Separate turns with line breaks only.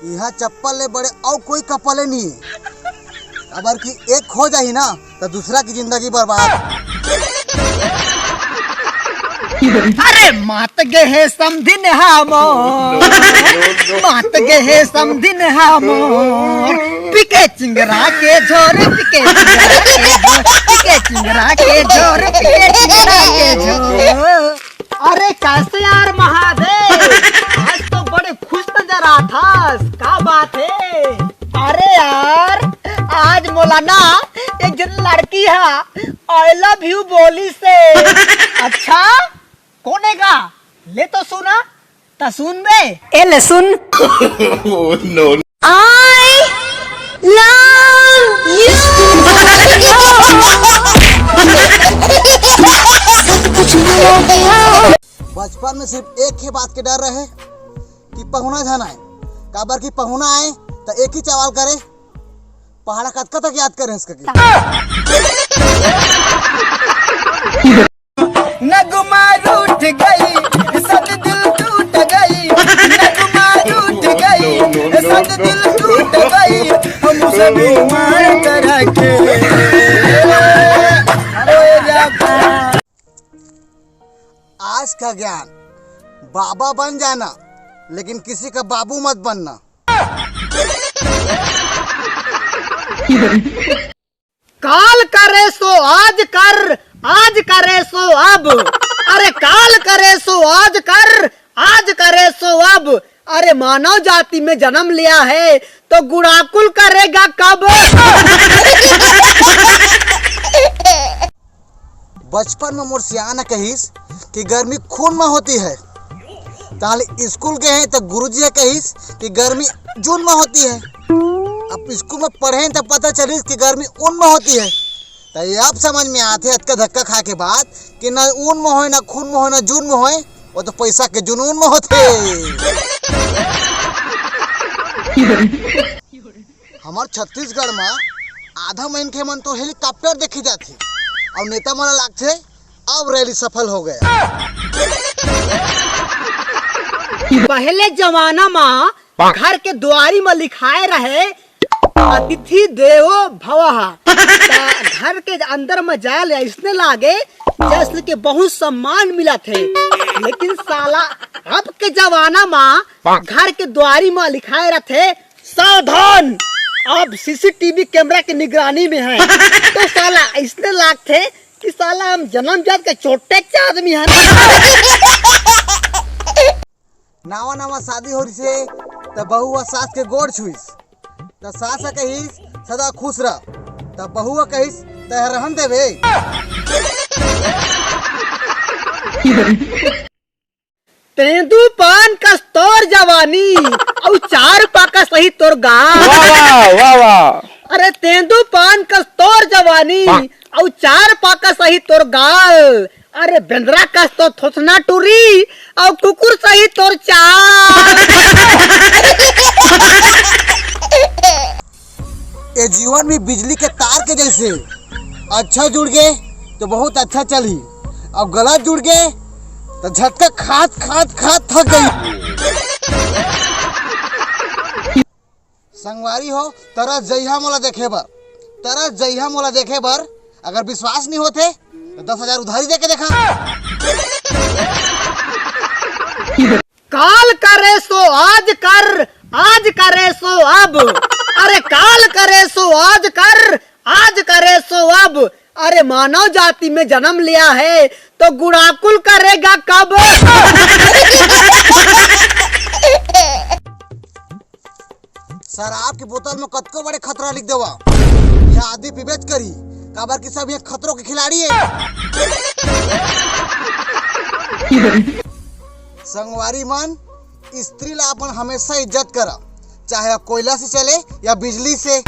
यहाँ चप्पल ले बड़े और कोई कपल नहीं है। अगर कि एक खो जाही ना तो दूसरा की जिंदगी बर्बाद।
अरे मात गे समधिन हमोर, मात गे समधिन हमोर, पिके चिंगरा के झोर, पिके चिंगरा के झोर, पिके चिंगरा के झोर। अरे कैसे यार महादेव, आज तो बड़े खुश नजर आता, क्या बात है? अरे यार आज मौलाना एक जन लड़की है आई लव यू बोली से। अच्छा कौन है गा? ले तो सुना ता सुन बे। ए ले सुन।
No
I love you.
बचपन में सिर्फ एक ही बात के डर रहे कि पहुना जाना है। काबर की पहुना आए तो एक ही सवाल करे, पहाड़ा कद तक याद करें इसका
नगमा रूठ गई सद दिल टूट गई, नगमा रूठ गई सद दिल टूट गई, हम सभी मार कर रखे।
आज का ज्ञान, बाबा बन जाना लेकिन किसी का बाबू मत बनना।
काल करे सो आज कर, आज करे सो अब। अरे काल करे सो आज कर, आज करे सो अब। अरे मानव जाति में जन्म लिया है तो गुड़ाकुल करेगा कब?
बचपन में मोर सियाना कहिस कि गर्मी खून में होती है, ताले स्कूल गए हैं तो गुरुजी कहिस कि गर्मी जून में होती है। अब स्कूल में पढ़े तो पता चलिस कि गर्मी ऊन में होती है। तो ये अब समझ में आते अटका धक्का खा के बाद कि न ऊन में होए, न खून में होए, न जून में होए, वो तो पैसा के जुनून में होते। हमार छत्तीसगढ़ में आधा महीन के मन तो हेलीकॉप्टर देखी जाती और नेता मन लागते अब रैली सफल हो गया।
पहले जमाना में घर के द्वारी में लिखाए रहे अतिथि देवो भवः। घर के अंदर में जाल इसने लागे जैसे के बहुत सम्मान मिला थे, लेकिन साला अब के जमाना में घर के द्वारी में लिखाए रहते सावधान अब सीसीटीवी कैमरा की निगरानी में है। तो साला इसने लागते कि साला हम जन्मजात के छोटे आदमी है।
नावा नावा शादी हो रही से तो बहुआ सास के गोड़ छुईस, तो सास कहिस सदा खुश रह, तो बहुआ कहिस तह रहन देवे।
तेंदू पान का तोर जवानी और चार पाका सही तोर गाल।
वाह वाह।
अरे तेंदू पान का तोर जवानी और चार पाका सही तोर गाल। अरे बेंद्रा का तो थोथना टूरी और कुकुर सही तोर चाल।
ये जीवन भी बिजली के तार के जैसे, अच्छा जुड़ गए तो बहुत अच्छा चली, अब गलत जुड़ गए तो झटका खात खात खात थक गई। संगवारी हो तरह जइहा मोला देखे बर, तरह जइहा मोला देखे बर। अगर विश्वास नहीं होते तो 10,000 उधारी दे के देखा।
काल करे सो आज कर, आज करे सो अब। अरे काल करे सो आज कर, आज करे सो अब। अरे मानव जाति में जन्म लिया है तो गुड़ाकुल करेगा कब?
शराब की बोतल में कतको बड़े खतरा लिख देवा, यह आदि पिबेच करी काबर की सब ये खतरों के खिलाड़ी है। संगवारी मन, स्त्री ला अपन हमेशा इज्जत करा, चाहे कोयला से चले या बिजली से।